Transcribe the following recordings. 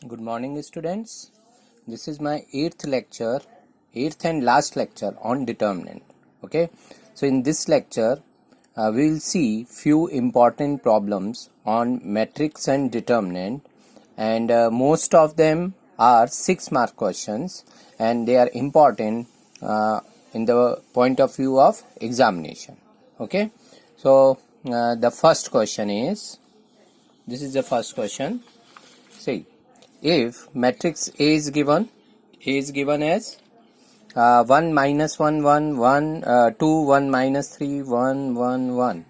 Good morning, students. This is my eighth and last lecture on determinant. Okay, so in this lecture, we will see few important problems on matrix and determinant, and most of them are 6-mark questions, and they are important in the point of view of examination. Okay, so the first question is, this is the first question. See, if matrix A is given as 1 minus 1 1 1 2 1 minus 3 1 1 1,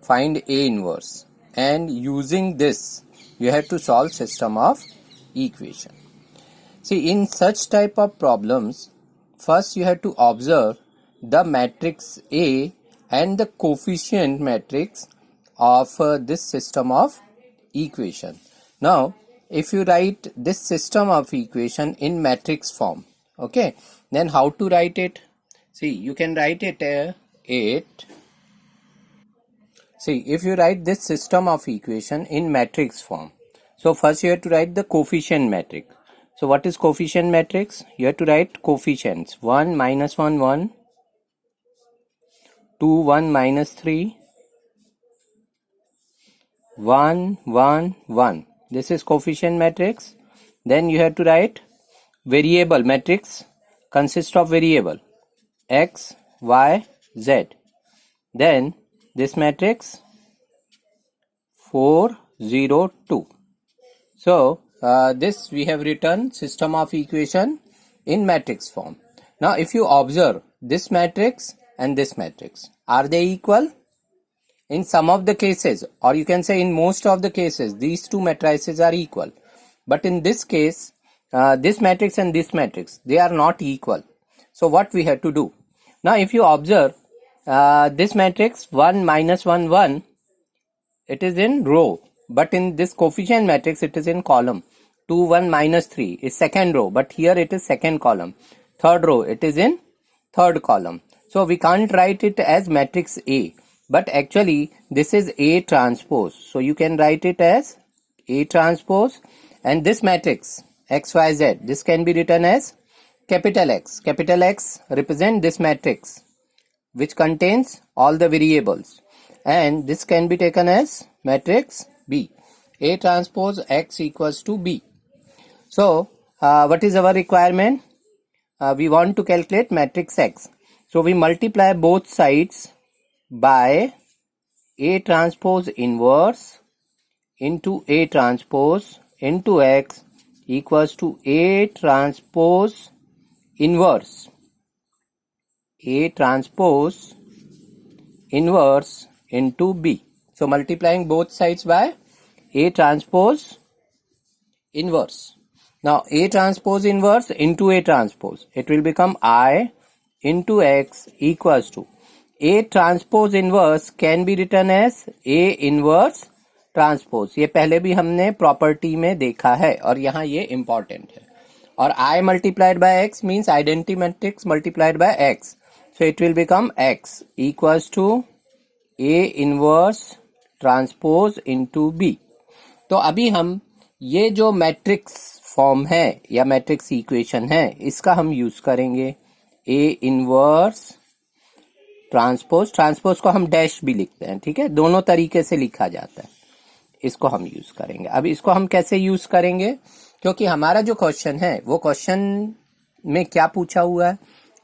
find A inverse, and using this you have to solve system of equation. See, in such type of problems, first you have to observe the matrix A and the coefficient matrix of this system of equation. Now if you write this system of equation in matrix form, okay, then how to write it? See, you can write it if you write this system of equation in matrix form, so first you have to write the coefficient matrix. So what is coefficient matrix? You have to write coefficients 1 minus 1 1, 2 1 minus 3, 1 1 1. This is coefficient matrix. Then you have to write variable matrix, consists of variable x, y, z. Then this matrix 4 0 2. So this we have written system of equation in matrix form. Now if you observe this matrix and this matrix, are they equal? In some of the cases, or you can say in most of the cases, these two matrices are equal. But in this case, this matrix and this matrix, they are not equal. So what we have to do? Now if you observe this matrix 1 minus 1 1, it is in row. But in this coefficient matrix, it is in column. 2 1 minus 3 is second row, but here it is second column. Third row, it is in third column. So we can't write it as matrix A. But actually this is A transpose. So you can write it as A transpose, and this matrix XYZ, this can be written as capital X. Capital X represent this matrix which contains all the variables, and this can be taken as matrix B. A transpose X equals to B. So what is our requirement? We want to calculate matrix X. So we multiply both sides by A transpose inverse into A transpose into X equals to A transpose inverse. A transpose inverse into B. So multiplying both sides by A transpose inverse. Now A transpose inverse into A transpose, it will become I into X equals to A transpose inverse can be written as A inverse transpose. ये पहले भी हमने property में देखा है और यहाँ ये इम्पोर्टेंट है. और I multiplied by X means identity matrix multiplied by X. So it will become X equals to A inverse transpose into B. तो अभी हम ये जो मैट्रिक्स फॉर्म है या मैट्रिक्स इक्वेशन है, इसका हम यूज करेंगे. A इनवर्स ट्रांसपोज को हम डैश भी लिखते हैं, ठीक है, दोनों तरीके से लिखा जाता है. इसको हम यूज करेंगे. अब इसको हम कैसे यूज करेंगे? क्योंकि हमारा जो क्वेश्चन है वो क्वेश्चन में क्या पूछा हुआ है?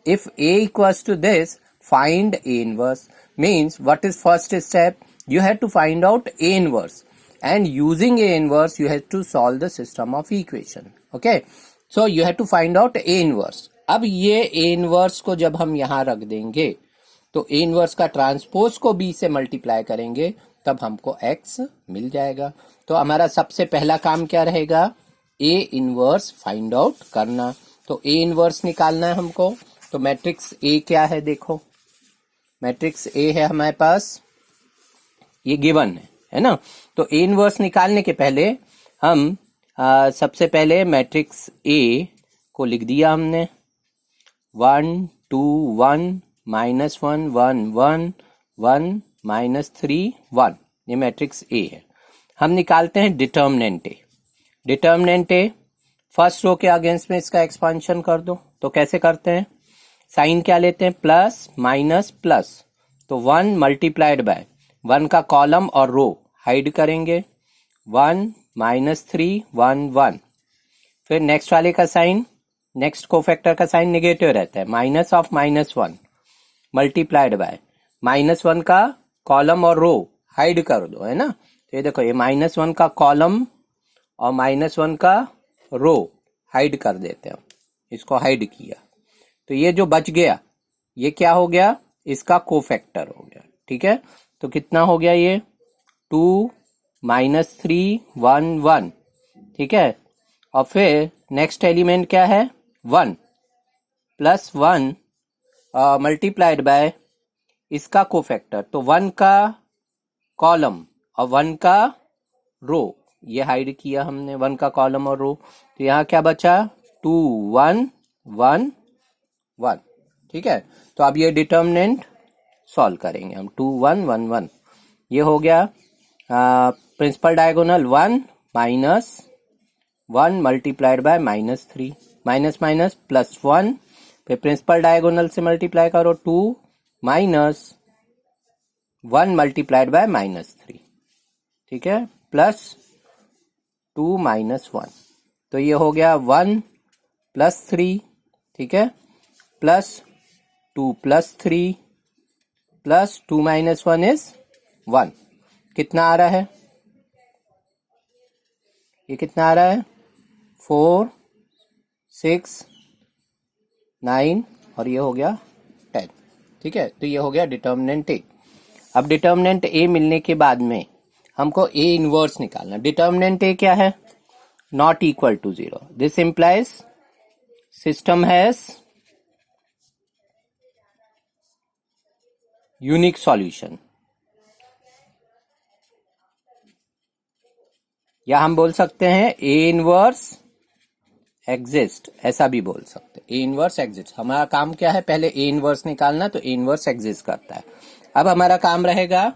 If A equals to this, find A inverse. Means what is first step? You have to find out A inverse, and using A inverse you have to solve the system of equation. Okay, so you have to find out A inverse. अब ये A inverse को जब हम यहाँ रख देंगे तो A inverse का ट्रांसपोज को B से मल्टीप्लाई करेंगे, तब हमको X मिल जाएगा. तो हमारा सबसे पहला काम क्या रहेगा? A इनवर्स फाइंड आउट करना. तो A इनवर्स निकालना है हमको. तो मैट्रिक्स A क्या है? देखो, मैट्रिक्स A है हमारे पास, ये गिवन है ना. तो A इनवर्स निकालने के पहले हम सबसे पहले मैट्रिक्स A को लिख दिया हमने. 1 2 1 माइनस 1 1 1 1 माइनस 3 1, ये मैट्रिक्स A है. हम निकालते हैं determinant A. Determinant A first row के अगेंस्ट में इसका एक्सपांशन कर दो। तो कैसे करते हैं, साइन क्या लेते हैं, प्लस माइनस प्लस, तो 1 मल्टीप्लाइड बाय 1 का कॉलम और रो हाइड करेंगे, 1 -3 1 1। फिर नेक्स्ट वाले का साइन, नेक्स्ट कोफैक्टर का साइन निगेटिव रहता है, माइनस ऑफ -1 मल्टीप्लाइड बाय -1 का कॉलम और रो हाइड कर दो, है ना। तो ये देखो, ये -1 का कॉलम और -1 का रो हाइड कर देते हैं, इसको हाइड किया। तो ये जो बच गया ये क्या हो गया, इसका कोफैक्टर हो गया। ठीक है, तो कितना हो गया ये 2 -3 1 1। ठीक है, और फिर नेक्स्ट एलिमेंट क्या है, 1 प्लस 1 मल्टीप्लाइड बाय इसका कोफैक्टर, तो 1 का कॉलम और 1 का रो, ये हाइड किया हमने 1 का कॉलम और रो। तो यहाँ क्या बचा, 2 1 1 1। ठीक है, तो अब ये डिटर्मिनेंट सॉल्व करेंगे हम, 2 1 1 1। ये हो गया principal diagonal 1 minus 1 multiplied by -3, minus minus plus 1, फिर प्रिंसिपल डायगोनल से मल्टीप्लाई करो 2 माइनस 1 मल्टीप्लाइड बाय -3। ठीक है, प्लस 2 -1, तो ये हो गया 1 प्लस 3। ठीक है, प्लस 2 प्लस 3 प्लस 2 -1 इज 1। कितना आ रहा है, ये कितना आ रहा है, 4 6 9 और ये हो गया 10। ठीक है, तो ये हो गया डिटर्मिनेंट ए। अब डिटर्मिनेंट ए मिलने के बाद में हमको ए इनवर्स निकालना। डिटर्मिनेंट ए क्या है, not equal to 0। This implies system has unique solution, या हम बोल सकते हैं ए इनवर्स एग्जिस्ट, ऐसा भी बोल सकते हैं, ए इनवर्स एग्जिस्ट। हमारा काम क्या है, पहले ए इनवर्स निकालना, तो ए इनवर्स एग्जिस्ट करता है। अब हमारा काम रहेगा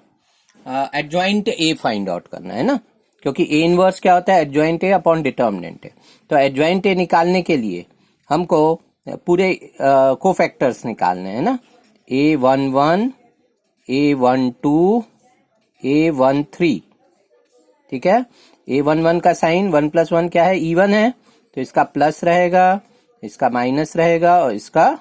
एडजॉइंट ए फाइंड आउट करना, है ना, क्योंकि ए इनवर्स क्या होता है, adjoint A upon determinant A. तो एडजॉइंट ए निकालने के लिए हमको पूरे कोफैक्टर्स निकालने हैं ना, A11 A12 A13। ठीक है, A11 का साइन 1 + 1 क्या है, इवन है, तो इसका प्लस रहेगा, इसका माइनस रहेगा और इसका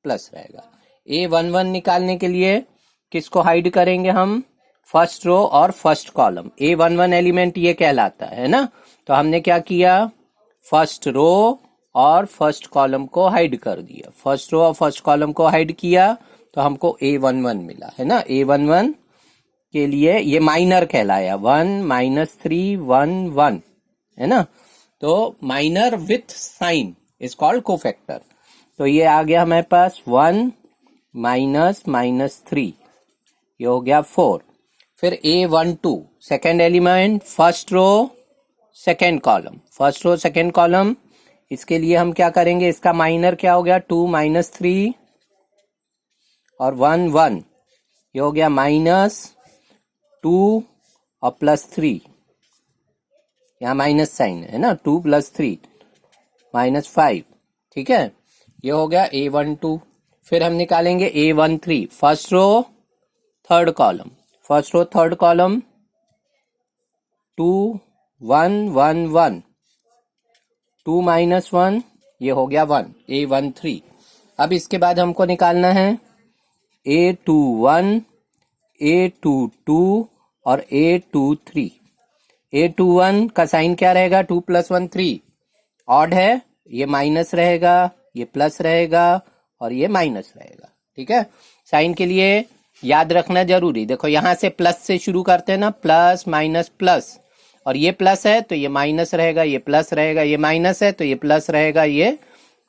प्लस रहेगा। A11 निकालने के लिए किसको हाइड करेंगे हम, फर्स्ट रो और फर्स्ट कॉलम। A11 एलिमेंट ये कहलाता है ना, तो हमने क्या किया, फर्स्ट रो और फर्स्ट कॉलम को हाइड कर दिया। फर्स्ट रो और फर्स्ट कॉलम को हाइड किया तो हमको A11 मिला, है ना। A11 के लिए ये माइनर कहलाया, 1 -3 1 1, है ना। तो minor with sign is called cofactor. तो ये आ गया हमारे पास 1 -3, ये हो गया 4। फिर A12 second element, first row second column, first row second column, इसके लिए हम क्या करेंगे, इसका माइनर क्या हो गया, 2 -3 और 1 1, ये हो गया -2 और +3, यहाँ माइनस साइन है ना, 2 + 3 -5। ठीक है, ये हो गया A12। फिर हम निकालेंगे A13 first row third column, first row third column 2 1 1 1, 2 -1, ये हो गया 1, A13। अब इसके बाद हमको निकालना है A21 A22 और A23। A21 का साइन क्या रहेगा, 2 + 1 3, ऑड है, ये माइनस रहेगा, ये प्लस रहेगा और ये माइनस रहेगा। ठीक है, साइन के लिए याद रखना जरूरी, देखो यहां से प्लस से शुरू करते हैं ना, प्लस माइनस प्लस, और ये प्लस है तो ये माइनस रहेगा, ये प्लस रहेगा, ये माइनस है तो ये प्लस रहेगा, ये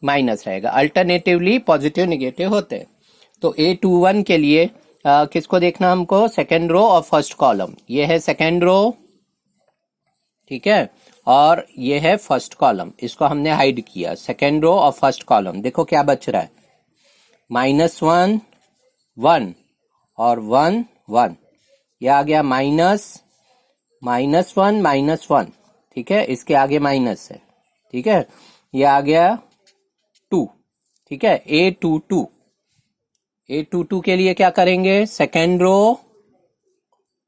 माइनस रहेगा। अल्टरनेटिवली पॉजिटिव निगेटिव होते हैं। तो A21 के लिए किसको देखना हमको, सेकेंड रो और फर्स्ट कॉलम, ये है सेकेंड रो, ठीक है, और ये है फर्स्ट कॉलम, इसको हमने हाइड किया, सेकेंड रो और फर्स्ट कॉलम। देखो क्या बच रहा है, -1 1 और 1 1, ये आ गया -1 -1, ठीक है, इसके आगे माइनस है, ठीक है, ये आ गया 2, ठीक है, A22। A22 के लिए क्या करेंगे, सेकेंड रो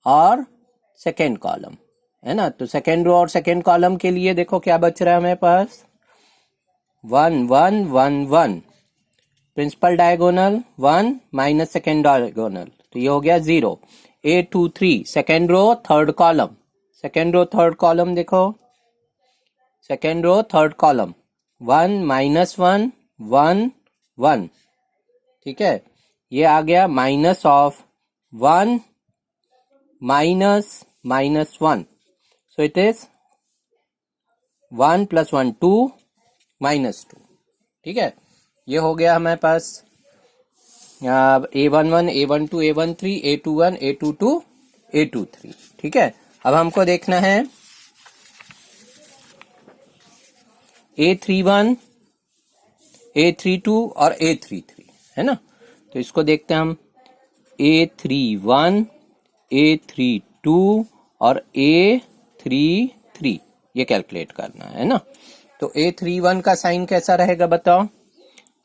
और सेकेंड कॉलम, है ना। तो सेकेंड रो और सेकेंड कॉलम के लिए देखो क्या बच रहा है हमारे पास, 1 1 1 1, principal diagonal 1 minus second diagonal, तो ये हो गया 0। A23 second row third column, second row third column देखो, second row third column 1 minus 1 1 1, ठीक है, ये आ गया minus of 1 minus minus 1, so it is 1 plus 1 2 minus 2, ठीक है। ये हो गया हमारे पास A11 A12 A13 A21 A22 A23, ठीक है। अब हमको देखना है A31 A32 और A33, है ना। तो इसको देखते हैं हम, A31 A32 और A33, ये कैलकुलेट करना है ना। तो A31 का साइन कैसा रहेगा बताओ,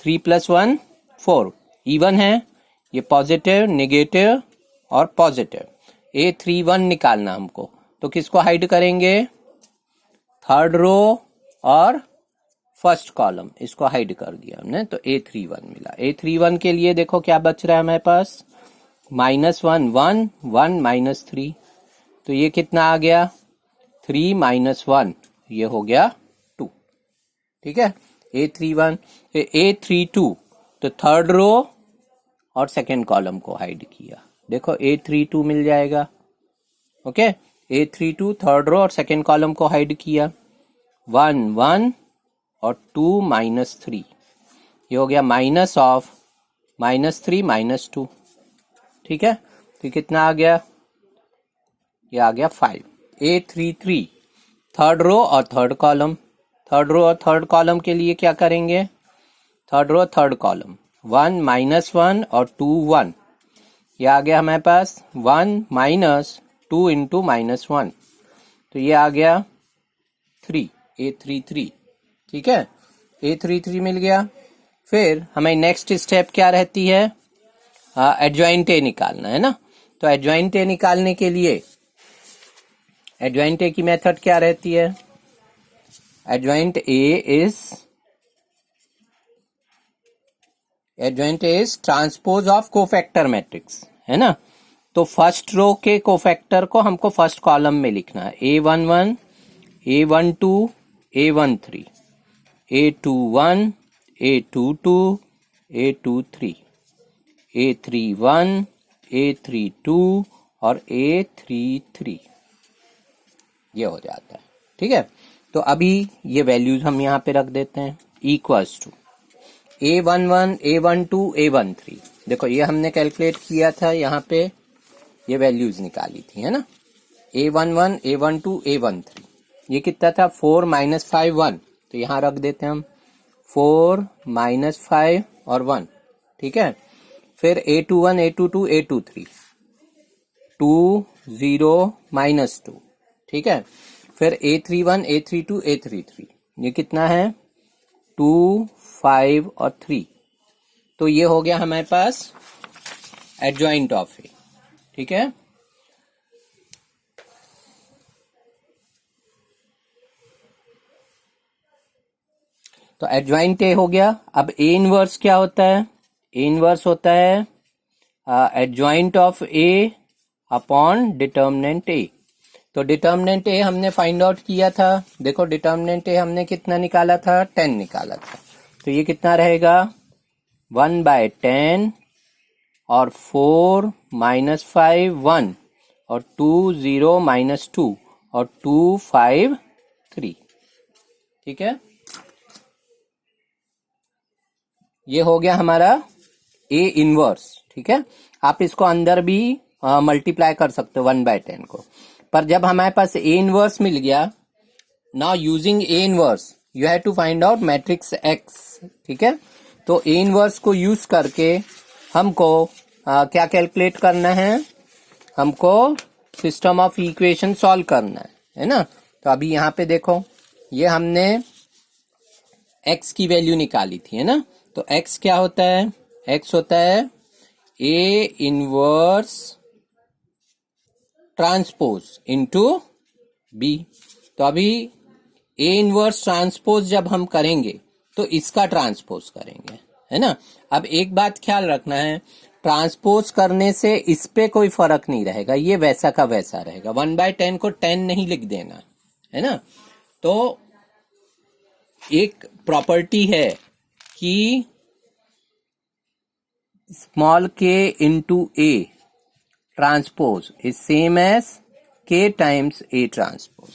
3 + 1 4, इवन है, ये पॉजिटिव नेगेटिव और पॉजिटिव। A31 निकालना हमको, तो किसको हाइड करेंगे, थर्ड रो और फर्स्ट कॉलम, इसको हाइड कर दिया हमने, तो A31 मिला। A31 के लिए देखो क्या बच रहा है हमारे पास, -1 1 1 -3, तो ये कितना आ गया, 3 - 1, ये हो गया 2, ठीक है। A31 A32, तो थर्ड रो और सेकेंड कॉलम को हाइड किया, देखो A32 मिल जाएगा, ओके। A32 थर्ड रो और सेकेंड कॉलम को हाइड किया, 1 1 और 2 -3, ये हो गया माइनस ऑफ -3 -2, ठीक है। तो कितना आ गया, ये आ गया 5। A33 थर्ड रो और थर्ड कॉलम, थर्ड रो और थर्ड कॉलम के लिए क्या करेंगे, थर्ड रो थर्ड कॉलम 1 -1 और 2 1, ये आ गया हमारे पास 1 - 2 × -1, तो ये आ गया 3, A33, ठीक है। A33 मिल गया। फिर हमें नेक्स्ट स्टेप क्या रहती है, एडजॉइंट ए निकालना है ना। तो एडजॉइंट ए निकालने के लिए एडजॉइंट ए की मेथड क्या रहती है, adjoint A is transpose of cofactor matrix, है ना। तो फर्स्ट रो के कोफैक्टर को हमको फर्स्ट कॉलम में लिखना है, A11 A12 A13 A21 A22 A23 A31 A32 और A33, ये हो जाता है, ठीक है। तो अभी ये वैल्यूज हम यहाँ पे रख देते हैं, equals to A11 A12 A13, देखो ये हमने कैलकुलेट किया था, यहाँ पे ये वैल्यूज निकाली थी, है ना। A11 A12 A13, ये कितना था, 4 - 5 1, तो यहाँ रख देते हैं हम 4 - 5 और 1, ठीक है। फिर A21 A22 A23 2 0 -2, ठीक है। फिर A31 A32 A33, ये कितना है, 2 5 और 3, तो ये हो गया हमारे पास एडजॉइंट ऑफ ए, ठीक है। तो एडजॉइंट ए हो गया। अब ए इनवर्स क्या होता है, ए इनवर्स होता है adjoint of A upon determinant A. तो डिटर्मिनेंट ए हमने फाइंड आउट किया था, देखो डिटर्मिनेंट ए हमने कितना निकाला था, 10 निकाला था, तो ये कितना रहेगा, 1/10 और 4 - 5 1 और 2 0 -2 और 2 5 3, ठीक है। ये हो गया हमारा ए इनवर्स, ठीक है। आप इसको अंदर भी मल्टीप्लाई कर सकते हो 1/10 को, पर जब हमारे पास ए इनवर्स मिल गया, now using A inverse you have to find out matrix X, ठीक है। तो ए इनवर्स को यूज करके हमको क्या कैलकुलेट करना है, हमको सिस्टम ऑफ इक्वेशन सॉल्व करना है ना। तो अभी यहाँ पे देखो, ये हमने x की वैल्यू निकाली थी, है ना। तो x क्या होता है, x होता है A inverse transpose into B। तो अभी A इनवर्स ट्रांसपोज जब हम करेंगे तो इसका ट्रांसपोज करेंगे, है ना। अब एक बात ख्याल रखना है, ट्रांसपोज करने से इस पे कोई फर्क नहीं रहेगा, ये वैसा का वैसा रहेगा। 1/10 को 10 नहीं लिख देना, है ना। तो एक प्रॉपर्टी है कि small k into A transpose is same as k times a transpose.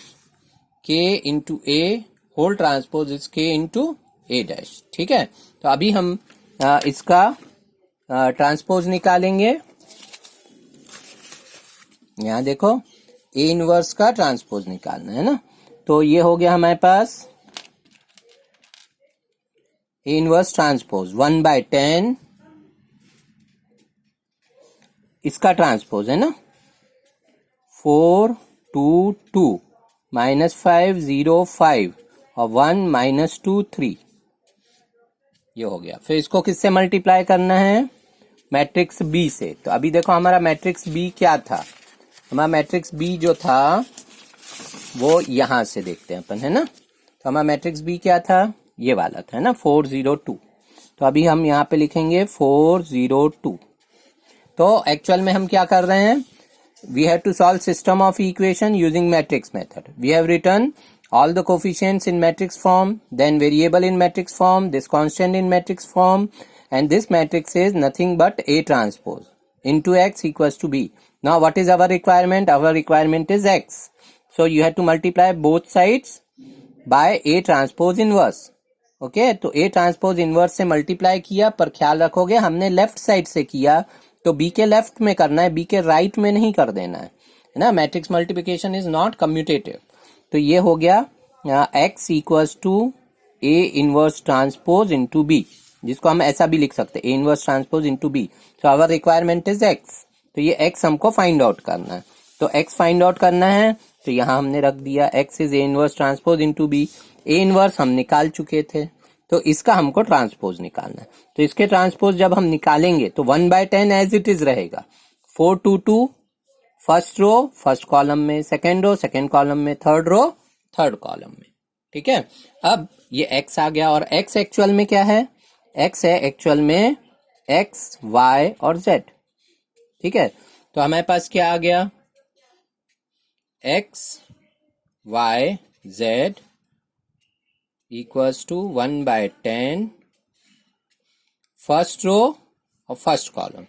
k into A whole transpose is k into a dash, ठीक है। तो अभी हम इसका ट्रांसपोज निकालेंगे। यहां देखो A इनवर्स का ट्रांसपोज निकालना है ना। तो ये हो गया हमारे पास A इनवर्स ट्रांसपोज 1/10, इसका ट्रांसपोज है ना 4 2 2 -5 0 5 और 1 -2 3, ये हो गया। फिर इसको किससे मल्टीप्लाई करना है, मैट्रिक्स बी से। तो अभी देखो हमारा मैट्रिक्स बी क्या था, हमारा मैट्रिक्स बी जो था वो यहां से देखते हैं अपन, है ना। तो हमारा मैट्रिक्स बी क्या था, ये वाला था, है ना 4 0 2। तो अभी हम यहाँ पे लिखेंगे 4 0 2। तो एक्चुअल में हम क्या कर रहे हैं, we have to solve system of equation using matrix method. We have written all the coefficients in matrix form, then variable in matrix form, this constant in matrix form, and this matrix is nothing but A transpose into X equals to B. Now what is our requirement? Our requirement is X. So you have to multiply both sides by A transpose inverse. Okay, तो A transpose inverse से multiply किया, पर ख्याल रखोगे हमने left side से किया, तो बी के लेफ्ट में करना है, बी के राइट में नहीं कर देना है ना। Matrix multiplication is not commutative. तो ये हो गया x equals to A inverse transpose into B, जिसको हम ऐसा भी लिख सकते हैं, A inverse transpose into B. तो आवर रिक्वायरमेंट इज x। तो ये x हमको फाइंड आउट करना है। तो x फाइंड आउट करना है, तो यहां हमने रख दिया x is A inverse transpose into B. A inverse हम निकाल चुके थे, तो इसका हमको ट्रांसपोज निकालना है। तो इसके ट्रांसपोज जब हम निकालेंगे तो 1/10 एज इट इज रहेगा। 4 2 2 फर्स्ट रो फर्स्ट कॉलम में, सेकेंड रो सेकेंड कॉलम में, थर्ड रो थर्ड कॉलम में, ठीक है। अब ये x आ गया, और x एक्चुअल में क्या है, x है एक्चुअल में x y और z, ठीक है। तो हमारे पास क्या आ गया, x y z equals to 1/10 first row और first column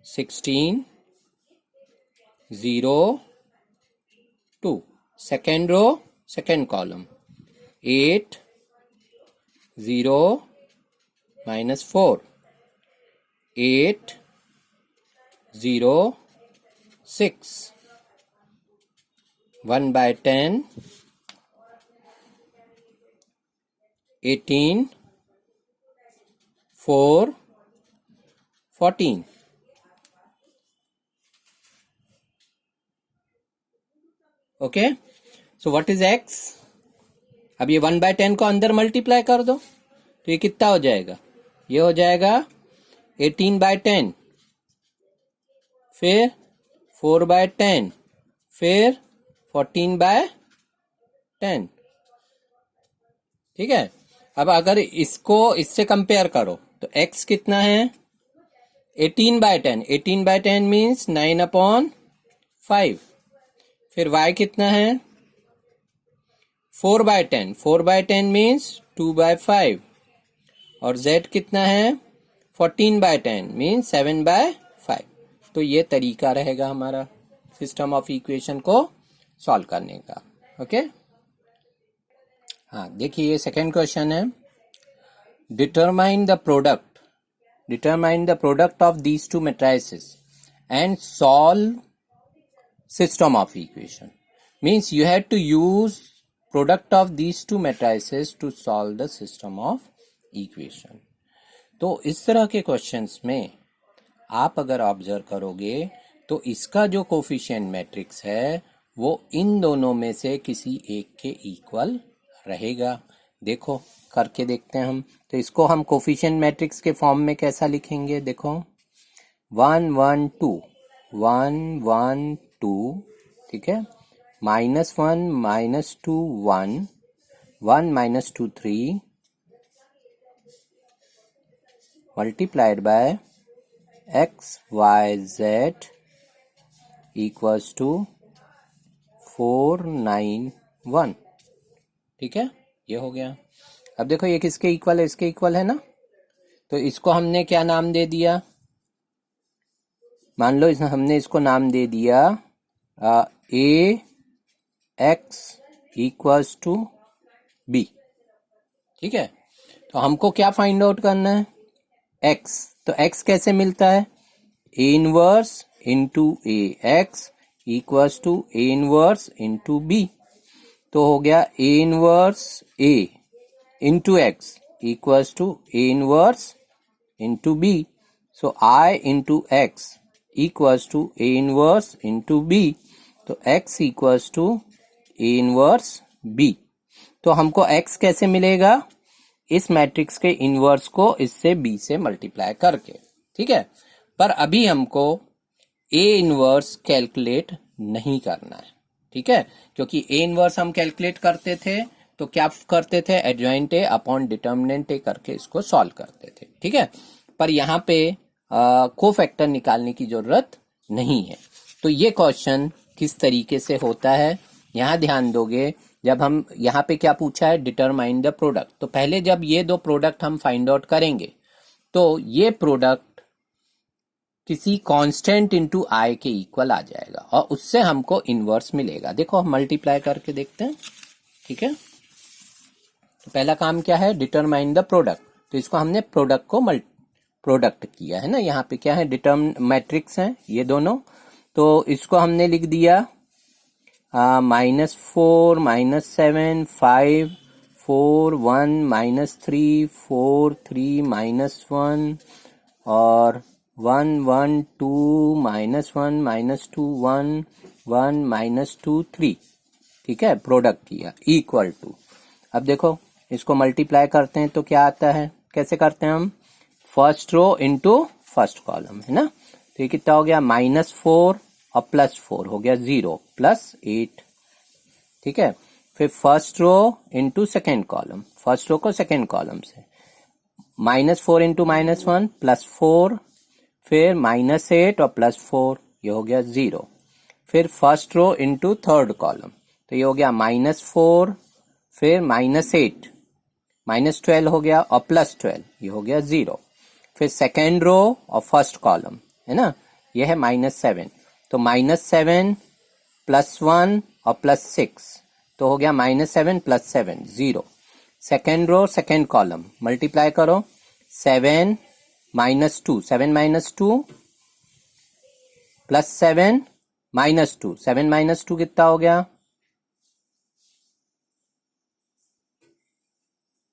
16 0 2, second row second column 8 0 -4 8 0 6 1/10 18 4 14। Okay, so what is x। अब ये 1/10 को अंदर मल्टीप्लाई कर दो, तो ये कितना हो जाएगा, ये हो जाएगा 18/10, फिर 4/10, फिर 14/10, ठीक है। अब अगर इसको इससे कंपेयर करो तो x कितना है, 18/10, 18/10 मीन्स 9/5। फिर y कितना है, 4/10, 4/10 मीन्स 2/5। और z कितना है, 14/10 मीन्स 7/5। तो ये तरीका रहेगा हमारा सिस्टम ऑफ इक्वेशन को सॉल्व करने का। ओके, हाँ देखिए ये सेकेंड क्वेश्चन है, determine the product of these two matrices and solve system of equation। means you had to use product of these two matrices to solve the system of equation। तो इस तरह के questions में आप अगर observe करोगे तो इसका जो कोफिशिएंट मैट्रिक्स है वो इन दोनों में से किसी एक के इक्वल रहेगा। देखो करके देखते हैं हम। तो इसको हम कोफिशिएंट मैट्रिक्स के फॉर्म में कैसा लिखेंगे, देखो 1 1 2 1 1 2, ठीक है, -1 -2 1 1 -2 3 multiplied by x y z equals to 4 9 1, ठीक है, ये हो गया। अब देखो ये किसके इक्वल है, इसके इक्वल है ना, तो इसको हमने क्या नाम दे दिया, मान लो हमने इसको नाम दे दिया ए एक्स इक्वल्स टू बी, ठीक है। तो हमको क्या फाइंड आउट करना है, एक्स। तो एक्स कैसे मिलता है, A inverse into A X equals to A inverse into B. तो हो गया A inverse A into X equals to A inverse into B. So I into X equals to A inverse into B. तो x equals to A inverse b। तो हमको x कैसे मिलेगा, इस matrix के इनवर्स को इससे b से मल्टीप्लाई करके, ठीक है। पर अभी हमको a इनवर्स कैलकुलेट नहीं करना है, ठीक है, क्योंकि a इनवर्स हम कैलकुलेट करते थे तो क्या करते थे, adjoint a upon determinant a करके इसको सॉल्व करते थे, ठीक है। पर यहाँ पे कोफैक्टर निकालने की जरूरत नहीं है। तो ये क्वेश्चन किस तरीके से होता है, यहाँ ध्यान दोगे, जब हम यहाँ पे क्या पूछा है, डिटरमाइन द प्रोडक्ट। तो पहले जब ये दो प्रोडक्ट हम फाइंड आउट करेंगे तो ये प्रोडक्ट किसी कांस्टेंट इनटू आई के इक्वल आ जाएगा और उससे हमको इनवर्स मिलेगा। देखो हम मल्टीप्लाई करके देखते हैं, ठीक है। तो पहला काम क्या है, डिटरमाइन द प्रोडक्ट। तो इसको हमने प्रोडक्ट को प्रोडक्ट किया है ना, यहाँ पे क्या है, मैट्रिक्स है ये दोनों। तो इसको हमने लिख दिया -4 -7 5 4 1 -3 4 3 -1 और 1 1 2 -1 -2 1 1 -2 3, ठीक है, प्रोडक्ट किया इक्वल टू। अब देखो इसको मल्टीप्लाई करते हैं तो क्या आता है, कैसे करते हैं हम, first row into first column, है ना। तो ये कितना हो गया, -4 और +4 हो गया 0 +8, ठीक है। फिर first row into second column, first row को सेकेंड कॉलम से, -4 इंटू -1 +4, फिर -8 और +4, ये हो गया 0। फिर first row into third column, तो ये हो गया -4, फिर -8 -12 हो गया और +12, ये हो गया 0। फिर सेकेंड रो और फर्स्ट कॉलम, है ना, ये है -7, तो -7 +1 और +6, तो हो गया -7 +7 0। Second row second column multiply करो, 7 -2 7 -2 +7 -2, 7 -2 कितना हो गया,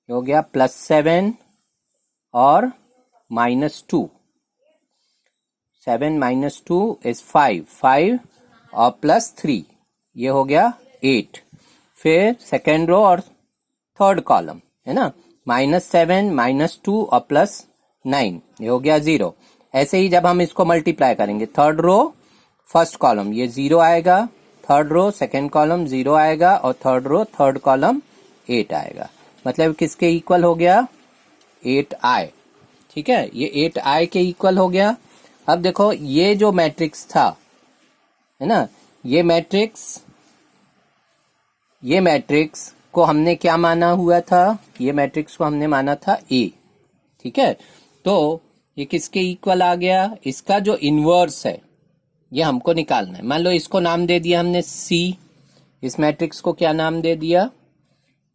हो गया +7 और -2, 7 -2 इज 5 और +3, ये हो गया 8। फिर सेकेंड रो और थर्ड कॉलम, है ना, -7 -2 और +9, ये हो गया 0। ऐसे ही जब हम इसको मल्टीप्लाई करेंगे, थर्ड रो फर्स्ट कॉलम ये 0 आएगा, थर्ड रो सेकेंड कॉलम 0 आएगा और थर्ड रो थर्ड कॉलम 8 आएगा। मतलब किसके इक्वल हो गया, 8i, ठीक है, ये 8i के इक्वल हो गया। अब देखो ये जो मैट्रिक्स था, है ना, ये मैट्रिक्स को हमने क्या माना हुआ था, ये मैट्रिक्स को हमने माना था A, ठीक है। तो ये किसके इक्वल आ गया, इसका जो इनवर्स है ये हमको निकालना है। मान लो इसको नाम दे दिया हमने C, इस मैट्रिक्स को क्या नाम दे दिया,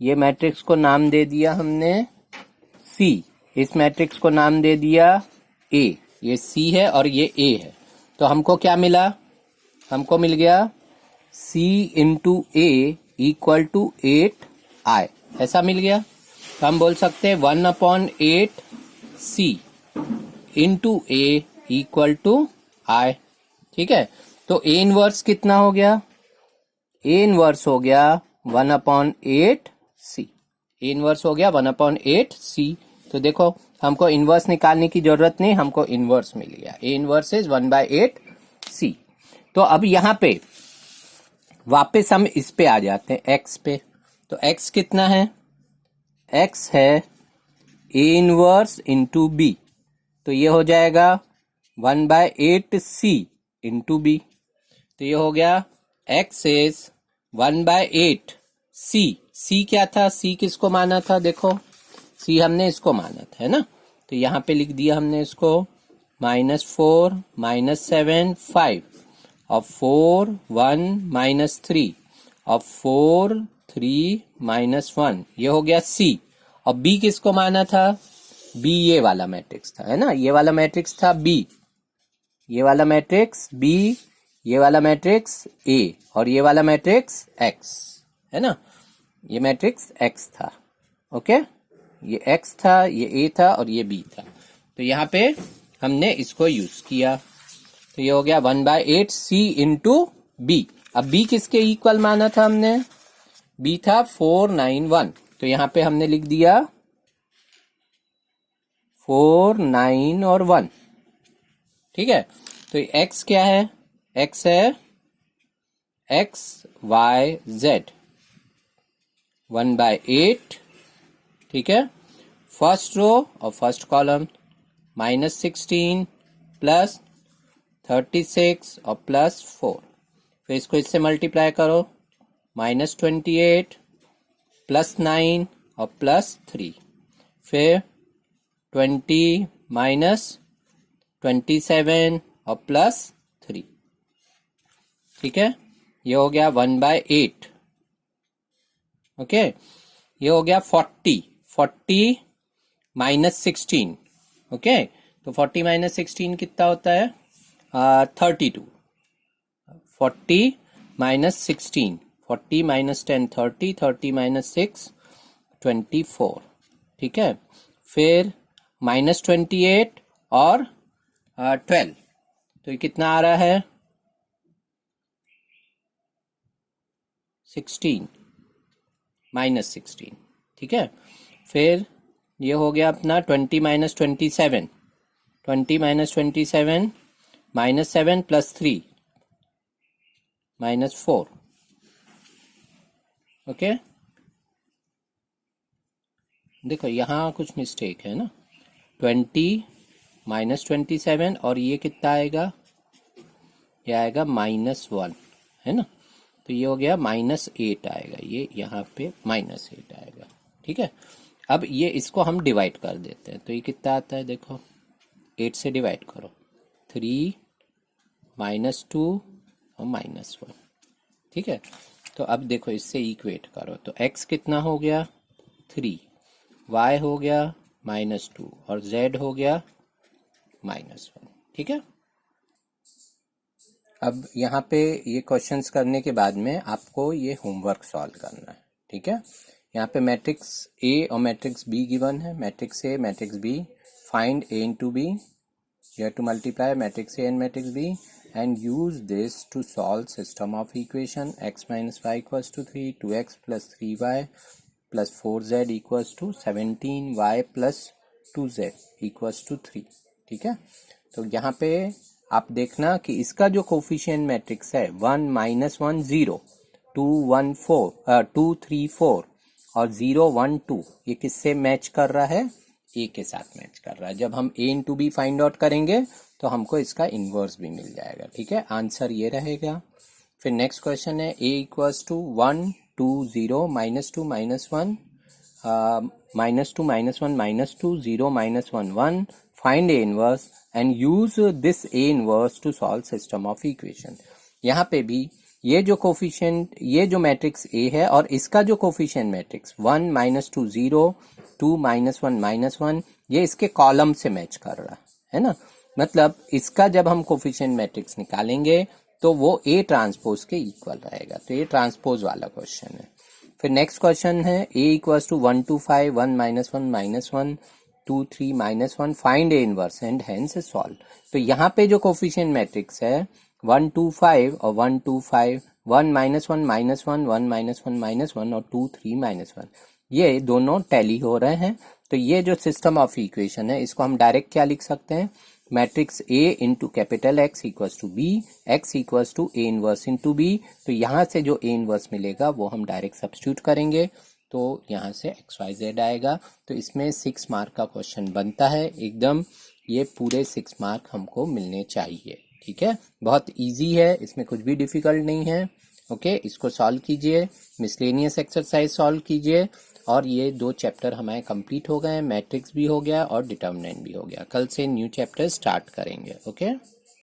ये मैट्रिक्स को नाम दे दिया हमने C, इस मैट्रिक्स को नाम दे दिया A, ये C है और ये A है। तो हमको क्या मिला, हमको मिल गया C into A equal to 8i, ऐसा मिल गया। तो हम बोल सकते हैं 1/8 C into A equal to I, ठीक है। तो A इनवर्स कितना हो गया, A इनवर्स हो गया 1/8 C, ए इनवर्स हो गया 1/8 c। तो देखो हमको इनवर्स निकालने की जरूरत नहीं, हमको इनवर्स मिल गया। A inverse is 1/8 c। तो अब यहाँ पे वापस हम इस पे आ जाते हैं, x पे। तो x कितना है? x है ए इनवर्स इंटू बी, तो ये हो जाएगा 1/8c इंटू बी। तो ये हो गया x इज 1/8c। c क्या था? c किसको माना था? देखो c हमने इसको माना था, है ना। तो यहाँ पे लिख दिया हमने इसको -4 -7 5 और 4 1 -3 और 4 3 -1, ये हो गया c। और b किसको माना था? b ये वाला मैट्रिक्स था, है ना, ये वाला मैट्रिक्स था b, ये वाला मैट्रिक्स b, ये वाला मैट्रिक्स a और ये वाला मैट्रिक्स x, है ना। ये मैट्रिक्स x था, ओके। ये x था, ये a था और ये b था। तो यहाँ पे हमने इसको यूज किया, तो ये हो गया 1/8c इंटू b। अब b किसके इक्वल माना था हमने? b था 4 9 1, तो यहाँ पे हमने लिख दिया 4 9 और 1, ठीक है। तो x क्या है? x है x y z 1/8, ठीक है। फर्स्ट रो और फर्स्ट कॉलम -16 प्लस 36 और +4, फिर इसको इससे मल्टीप्लाई करो, -28 +9 और +3, फिर 20 -27 और +3, ठीक है। ये हो गया 1/8, ओके। ये हो गया 40 -16, ओके। तो 40 -16 कितना होता है? 32। 40 -16, 40 -10 30, 30 -6 24, ठीक है। फिर -28 और 12, तो ये कितना आ रहा है? 16 -16, ठीक है। फिर ये हो गया अपना 20 -27, 20 -27 -7 +3 -4, ओके। देखो यहाँ कुछ मिस्टेक है ना, 20 -27 और ये कितना आएगा? ये आएगा -1, है ना। तो ये हो गया -8 आएगा, ये यहाँ पे -8 आएगा, ठीक है। अब ये इसको हम डिवाइड कर देते हैं, तो ये कितना आता है? देखो 8 से डिवाइड करो, 3 -2 और -1, ठीक है। तो अब देखो इससे इक्वेट करो, तो x कितना हो गया? 3, y हो गया -2 और z हो गया -1, ठीक है। अब यहाँ पे ये क्वेश्चंस करने के बाद में आपको ये होमवर्क सॉल्व करना है, ठीक है। यहाँ पे मैट्रिक्स A और मैट्रिक्स B गिवन है। Matrix A, matrix B, find A into B, you have to multiply matrix A and matrix B and use this to solve system of equation x minus y equals to 3, 2x plus 3y plus 4z equals to 17y plus 2z equals to 3, ठीक है। तो यहाँ पे आप देखना कि इसका जो कोफिशिएंट मैट्रिक्स है 1 -1 0 2 1 4 2 3 4 और 0 1 2, ये किससे मैच कर रहा है? ए के साथ मैच कर रहा है। जब हम ए इंटू बी फाइंड आउट करेंगे तो हमको इसका इनवर्स भी मिल जाएगा, ठीक है। आंसर ये रहेगा। फिर नेक्स्ट क्वेश्चन है A equals to 1 2 0 -2 -1 -2 -1 -2 0 -1 1, find A inverse and use this A inverse two solve system of equation. यहाँ पे भी ये जो कोफिशिएंट, ये जो मैट्रिक्स ए है और इसका जो कोफिशिएंट मैट्रिक्स 1 -2 0 2 -1 -1, ये इसके कॉलम से मैच कर रहा है ना। मतलब इसका जब हम कोफिशिएंट मैट्रिक्स निकालेंगे तो वो ए ट्रांसपोज के इक्वल रहेगा। तो ये ट्रांसपोज वाला क्वेश्चन है। फिर नेक्स्ट क्वेश्चन है A equals to 1 2 5 1 -1 -1 2 3 -1, find A inverse and hence solve. तो यहाँ पे जो कोफिशिएंट मैट्रिक्स है 1 2 5 और 1 2 5, 1 -1 -1 1 -1 -1 और 2 3 -1, ये दोनों टैली हो रहे हैं। तो ये जो सिस्टम ऑफ इक्वेशन है इसको हम डायरेक्ट क्या लिख सकते हैं, matrix A into capital X equals to B, X equals to A inverse into B. तो यहाँ से जो A इनवर्स मिलेगा वो हम डायरेक्ट सब्स्टिट्यूट करेंगे, तो यहाँ से XYZ आएगा। तो इसमें 6 मार्क का क्वेश्चन बनता है एकदम, ये पूरे 6 मार्क हमको मिलने चाहिए। ठीक है, बहुत इजी है, इसमें कुछ भी डिफिकल्ट नहीं है। ओके, इसको सॉल्व कीजिए, मिसलेनियस एक्सरसाइज सॉल्व कीजिए, और ये 2 चैप्टर हमारे कंप्लीट हो गए हैं, मैट्रिक्स भी हो गया और डिटर्मिनेंट भी हो गया। कल से न्यू चैप्टर स्टार्ट करेंगे। ओके।